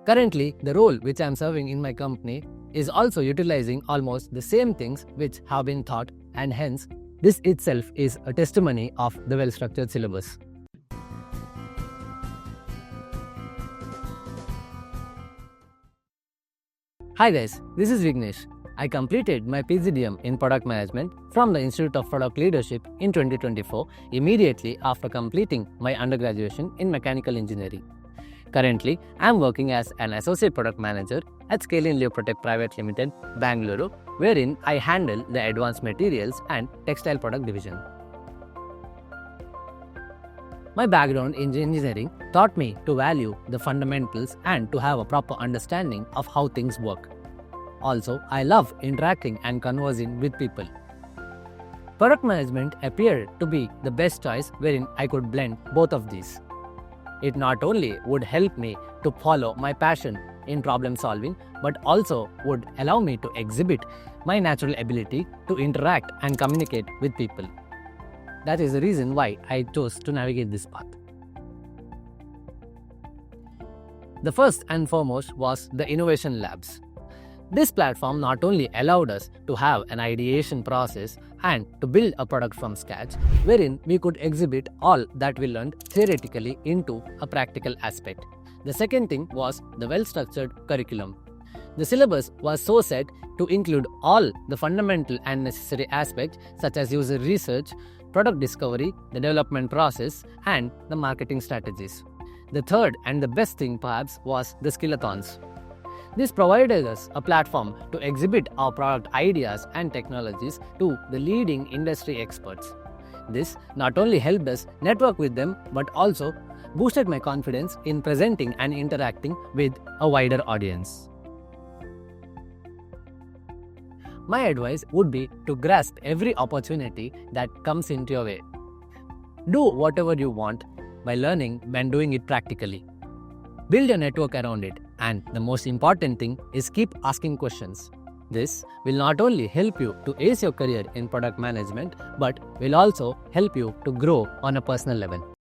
Currently, the role which I am serving in my company is also utilizing almost the same things which have been taught, and hence this itself is a testimony of the well-structured syllabus. Hi guys, this is Vignesh. I completed my PGDM in Product Management from the Institute of Product Leadership in 2024 immediately after completing my undergraduation in Mechanical Engineering. Currently, I am working as an Associate Product Manager at Scale in Protect Private Limited, Bangalore, wherein I handle the Advanced Materials and Textile Product Division. My background in engineering taught me to value the fundamentals and to have a proper understanding of how things work. Also, I love interacting and conversing with people. Product management appeared to be the best choice wherein I could blend both of these. It not only would help me to follow my passion in problem solving, but also would allow me to exhibit my natural ability to interact and communicate with people. That is the reason why I chose to navigate this path. The first and foremost was the Innovation Labs. This platform not only allowed us to have an ideation process and to build a product from scratch, wherein we could exhibit all that we learned theoretically into a practical aspect. The second thing was the well-structured curriculum. The syllabus was so set to include all the fundamental and necessary aspects such as user research, product discovery, the development process, and the marketing strategies. The third and the best thing perhaps was the hackathons. This provided us a platform to exhibit our product ideas and technologies to the leading industry experts. This not only helped us network with them, but also boosted my confidence in presenting and interacting with a wider audience. My advice would be to grasp every opportunity that comes into your way. Do whatever you want by learning and doing it practically. Build your network around it, and the most important thing is keep asking questions. This will not only help you to ace your career in product management, but will also help you to grow on a personal level.